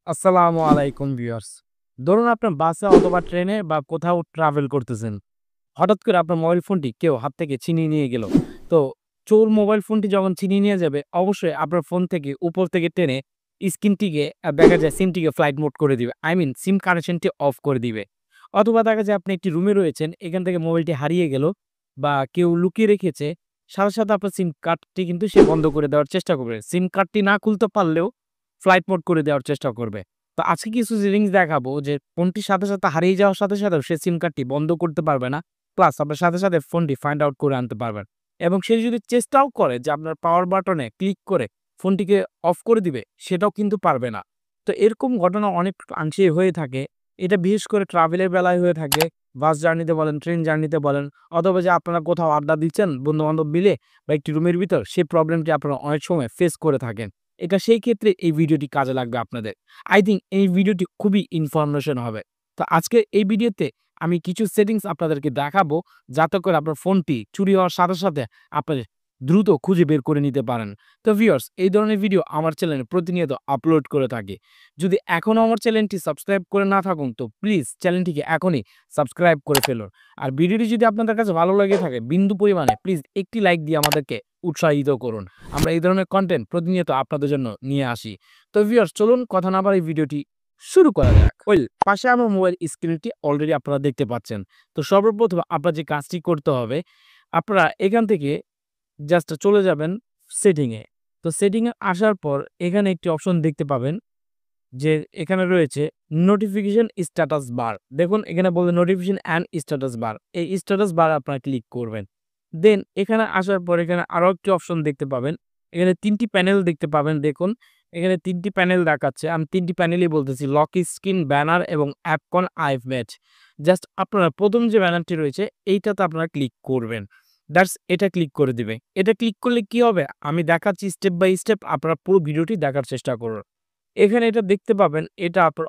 আসসালামু আলাইকুম ভিউয়ার্স। ধরুন আপনার বাসে অথবা ট্রেনে বা কোথাও ট্রাভেল করতেছেন। হঠাৎ করে আপনার মোবাইল ফোনটি কেউ হাত থেকে ছিনিয়ে নিয়ে গেল। তো চোর মোবাইল ফোনটি যখন ছিনিয়ে নিয়ে যাবে, অবশ্যই আপনার ফোন থেকে উপর থেকে টেনে স্ক্রিনটিকে দেখা যায় সিমটিকে ফ্লাইট মোড করে দিবে। আই মিন সিম কানেকশনটি অফ করে দিবে। অথবা দেখা যায় আপনি একটি রুমে রয়েছেন, এখান থেকে মোবাইলটি হারিয়ে গেল বা কেউ লুকিয়ে রেখেছে। সাথে, সাথে আপনার সিম কার্ডটি কিন্তু সে বন্ধ করে দেওয়ার চেষ্টা করবে। সিম কার্ডটি না খুলতে পারলেও ফ্লাইট মোড করে দেওয়ার চেষ্টা করবে। তো আজকে কিছু জিনিস দেখাবো যে ফোনটির সাথে, সাথে হারিয়ে যাওয়ার সাথে, সাথেও সে সিম কার্ডটি বন্ধ করতে পারবে না। প্লাস আপনার সাথে, সাথে ফোনটি ফাইন্ড আউট করে আনতে পারবেন। এবং সে যদি চেষ্টাও করে যে আপনার পাওয়ার বাটনে ক্লিক করে ফোনটিকে অফ করে দিবে, সেটাও কিন্তু পারবে না। তো এরকম ঘটনা অনেক অংশেই হয়ে থাকে। এটা বিশেষ করে ট্রাভেলের বেলায় হয়ে থাকে। বাস জার্নিতে বলেন, ট্রেন জার্নিতে বলেন, অথবা যে আপনারা কোথাও আড্ডা দিচ্ছেন বন্ধু-বান্ধব মিলে বা একটি রুমের ভিতর, সেই প্রবলেমটি আপনারা অনেক সময় ফেস করে থাকেন। এটা সেই ক্ষেত্রে এই ভিডিওটি কাজে লাগবে আপনাদের। আই থিংক এই ভিডিওটি খুবই ইনফরমেশন হবে। তো আজকে এই ভিডিওতে আমি কিছু সেটিংস আপনাদেরকে দেখাবো, যাতে করে আপনার ফোনটি চুরি হওয়ার সাথে, সাথে আপনি দ্রুত খুঁজে বের করে নিতে পারেন। তো ভিউয়ার্স, এই ধরনের ভিডিও আমার চ্যানেলে প্রতিনিয়ত আপলোড করে থাকি। যদি এখনও আমার চ্যানেলটি সাবস্ক্রাইব করে না থাকুন, তো প্লিজ চ্যানেলটিকে এখনই সাবস্ক্রাইব করে ফেলুন। আর ভিডিওটি যদি আপনাদের কাছে ভালো লেগে থাকে বিন্দু পরিমাণে, প্লিজ একটি লাইক দিয়ে আমাদেরকে উৎসাহিত করুন। আমরা এই ধরনের কনটেন্ট প্রতিনিয়ত আপনাদের জন্য নিয়ে আসি। তো ভিউয়ার্স, চলুন কথা না বাড়িয়ে ভিডিওটি শুরু করা যাক। পাশে আমার মোবাইল স্ক্রিনটি অলরেডি আপনারা দেখতে পাচ্ছেন। তো সর্বপ্রথম আপনার যে কাজটি করতে হবে, আপনারা এখান থেকে জাস্ট চলে যাবেন সেটিং এ। তো সেটিং এ আসার পর এখানে একটি অপশন দেখতে পাবেন যে এখানে রয়েছে নোটিফিকেশন স্ট্যাটাস বার। দেখুন এখানে বলে নোটিফিকেশন অ্যান্ড স্ট্যাটাস বার। এই স্ট্যাটাস বার আপনারা ক্লিক করবেন। দেন এখানে আসার পর এখানে আরো একটি অপশন দেখতে পাবেন। এখানে ৩ টি প্যানেল দেখতে পাবেন। দেখুন এখানে ৩ টি প্যানেল দেখাচ্ছে। আমি ৩ টি প্যানেলই বলতেছি, লক স্ক্রিন, ব্যানার এবং অ্যাপকন আইম্যাচ। জাস্ট আপনারা ১ম যে ব্যানারটি রয়েছে এইটাতে আপনারা ক্লিক করবেন। এটা ক্লিক করে দিবে। এটা ক্লিক করলে কি হবে? আমি দেখাচ্ছি স্টেপ বাই স্টেপ, আপনারা পুরো ভিডিওটি দেখার চেষ্টা করুন। এখানে এটা দেখতে পাবেন, এটা আপনার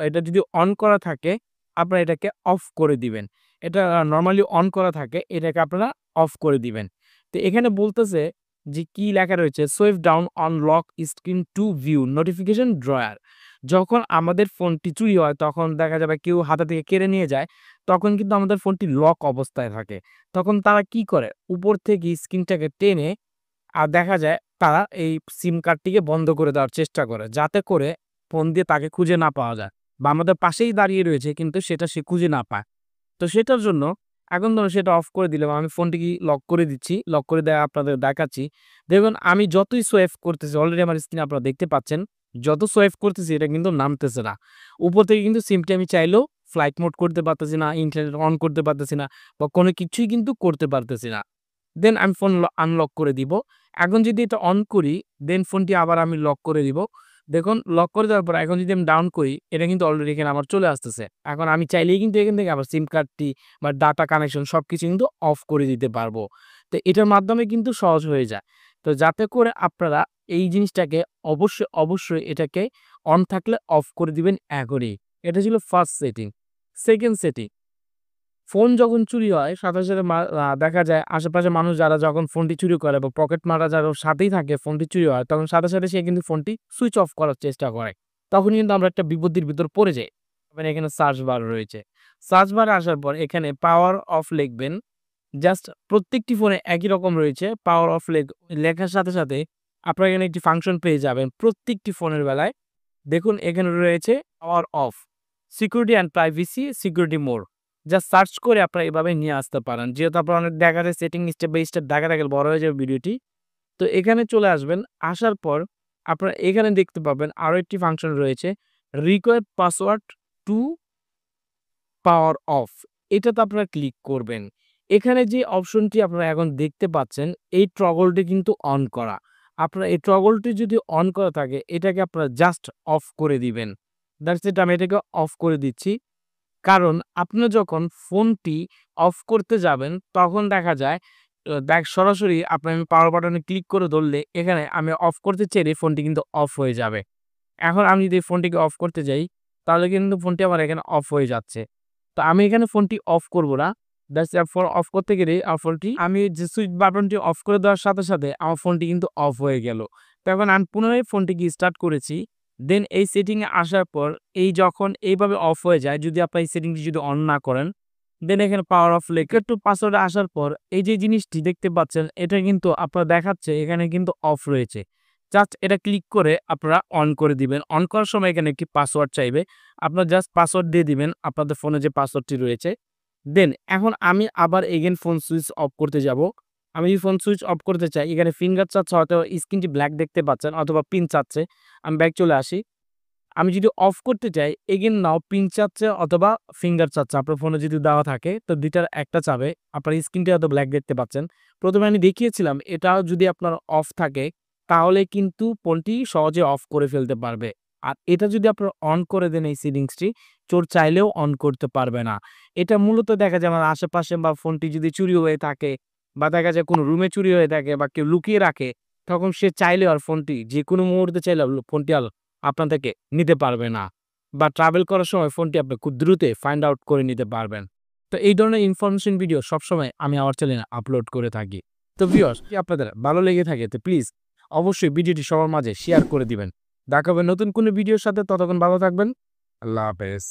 এটা যদি অন করা থাকে, আপনারা এটাকে অফ করে দিবেন। এটা নরমালি অন করা থাকে, এটাকে আপনারা অফ করে দিবেন। তো এখানে বলতেছে যে কি লেখা রয়েছে, sweep down on lock screen two view notification drawer. যখন আমাদের ফোনটি চুরি হয়, তখন দেখা যাবে কেউ হাতে থেকে কেড়ে নিয়ে যায়, তখন কিন্তু আমাদের ফোনটি লক অবস্থায় থাকে। তখন তারা কি করে? উপর থেকে স্ক্রিনটাকে টেনে দেখা যায় তারা এই সিম কার্ডটিকে বন্ধ করে দেওয়ার চেষ্টা করে। যাতে করে ফোন দিয়ে তাকে খুঁজে না পাওয়া যায়। বা আমাদের পাশেই দাঁড়িয়ে রয়েছে কিন্তু সেটা সে খুঁজে না পায়। তো সেটার জন্য এখন ধরুন সেটা অফ করে দিলাম। আমি ফোনটিকে লক করে দিচ্ছি। লক করে দেয়া আপনাদের দেখাচ্ছি। দেখুন আমি যতই সোয়াইপ করতেছি, অলরেডি আমার স্ক্রিনে আপনারা দেখতে পাচ্ছেন। যত সোয়াইপ করতেছি এটা কিন্তু নামতেছে না। উপর থেকে কিন্তু সিমটি আমি চাইলেও ফ্লাইট মোড করতে পারতেছি না, ইন্টারনেট অন করতে পারতেছি না বা কোনো কিছুই কিন্তু করতে পারতেছি না। দেন আমি ফোন আনলক করে দিব। এখন যদি এটা অন করি, দেন ফোনটি আবার আমি লক করে দিব। দেখুন লক করে দেওয়ার পর এখন যদি আমি ডাউন করি, এটা কিন্তু অলরেডি এখানে আমার চলে আসতেছে। এখন আমি চাইলেই কিন্তু এখান থেকে আবার সিম কার্ডটি বা ডাটা কানেকশন সবকিছু কিন্তু অফ করে দিতে পারবো। তো এটার মাধ্যমে কিন্তু সহজ হয়ে যায়। তো যাতে করে আপনারা এই জিনিসটাকে অবশ্যই এটাকে অন থাকলে অফ করে দিবেন এখনই। এটা ছিল first setting. Second setting, phone যখন চুরি হয় সাথে, সাথে দেখা যায় আশেপাশের মানুষ যারা যখন ফোনটি চুরি করে বা পকেট মারা যার সাথেই থাকে ফোনটি চুরি হয়, তখন সাথে, সাথে সে কিন্তু ফোনটি সুইচ অফ করার চেষ্টা করে। তখন কিন্তু আমরা একটা বিপত্তির ভিতর পড়ে যাই। মানে এখানে সার্চ বার রয়েছে। সার্চ বারে আসার পর এখানে পাওয়ার অফ লিখবেন। জাস্ট প্রত্যেকটি ফোনে একই রকম রয়েছে। পাওয়ার অফ লেখার সাথে, সাথে আপনারা এখানে একটি ফাংশন পেয়ে যাবেন প্রত্যেকটি ফোনের বেলায়। দেখুন এখানে রয়েছে power of, security and privacy, security mode. Just search করে আপনারা এভাবে নিয়ে আসতে পারেন। যেহেতু আপনার অনেক দেখা যায় সেটিং স্টেপ বাই স্টেপ দেখাতে গেলে বড় হয়ে যাবে ভিডিওটি। তো এখানে চলে আসবেন। আসার পর আপনারা এখানে দেখতে পাবেন আরো একটি ফাংশন রয়েছে, require password to power off. এটাতে আপনারা ক্লিক করবেন। এখানে যে অপশনটি আপনারা এখন দেখতে পাচ্ছেন, এই টগলটি কিন্তু অন করা। আপনারা এই টগলটি যদি অন করা থাকে, এটাকে আপনারা জাস্ট অফ করে দিবেন। দ্যাটস ইট, আমি এটাকে অফ করে দিচ্ছি। কারণ আপনি যখন ফোনটি অফ করতে যাবেন, তখন দেখা যায় সরাসরি আমি পাওয়ার বাটনে ক্লিক করে ধরলে এখানে আমি অফ করতে চাইলে ফোনটি কিন্তু অফ হয়ে যাবে। এখন আমি যদি ফোনটিকে অফ করতে যাই, তাহলে কিন্তু ফোনটি আমার এখানে অফ হয়ে যাচ্ছে। তো আমি এখানে ফোনটি অফ করব না। দ্যাটস ফোন অফ করতে গেলে ফোনটি আমি যে সুইচ বাটনটি অফ করে দেওয়ার সাথে, সাথে আমার ফোনটি কিন্তু অফ হয়ে গেল। তখন আমি পুনরায় ফোনটিকে স্টার্ট করেছি। দেন এই সেটিংয়ে আসার পর যখন এইভাবে অফ হয়ে যায়, যদি আপনার এই সেটিংটি যদি অন না করেন, দেন এখানে পাওয়ার অফ লিখে একটু পাসওয়ার্ডে আসার পর এই যে জিনিসটি দেখতে পাচ্ছেন, এটা কিন্তু আপনার দেখাচ্ছে এখানে কিন্তু অফ রয়েছে। জাস্ট এটা ক্লিক করে আপনারা অন করে দিবেন। অন করার সময় এখানে একটি পাসওয়ার্ড চাইবে। আপনার জাস্ট পাসওয়ার্ড দিয়ে দিবেন আপনাদের ফোনে যে পাসওয়ার্ডটি রয়েছে। দেন এখন আমি আবার এগেইন ফোন সুইচ অফ করতে যাব। আমি যদি ফোন সুইচ অফ করতে চাই, এখানে ফিঙ্গার চাচ্ছে, হয়তো স্ক্রিনটি ব্ল্যাক দেখতে পাচ্ছেন অথবা পিন চাচ্ছে। আমি ব্যাক চলে আসি। আমি যদি অফ করতে চাই, এগেইন নাও পিন চাচ্ছে অথবা ফিঙ্গার চাচ্ছে। আপনার ফোনে যদি দেওয়া থাকে তো ২ টার একটা চাবে। আপনার স্ক্রিনটি হয়তো ব্ল্যাক দেখতে পাচ্ছেন। ১ম এ আমি দেখিয়েছিলাম এটাও যদি আপনার অফ থাকে তাহলে কিন্তু ফোনটি সহজে অফ করে ফেলতে পারবে। আর এটা যদি আপনারা অন করে দেন এই সেটিংসটি, চোর চাইলেও অন করতে পারবে না। এটা মূলত দেখা যায় আমার আশেপাশে বা ফোনটি যদি চুরি হয়ে থাকে বা দেখা যায় কোনো রুমে চুরি হয়ে থাকে বা কেউ লুকিয়ে রাখে, তখন সে চাইলেও আর ফোনটি যেকোনো মুহূর্তে চাইলেও ফোনটি আর আপনার থেকে নিতে পারবে না। বা ট্রাভেল করার সময় ফোনটি আপনি খুব দ্রুতই ফাইন্ড আউট করে নিতে পারবেন। তো এই ধরনের ইনফরমেশন ভিডিও সবসময় আমি আমার চ্যানেলে আপলোড করে থাকি। তো ভিউয়ার্স, যদি আপনাদের ভালো লেগে থাকে তো প্লিজ অবশ্যই ভিডিওটি সবার মাঝে শেয়ার করে দিবেন। দেখা হবে নতুন কোনো ভিডিওর সাথে, ততক্ষণ ভালো থাকবেন। আল্লাহ হাফেজ।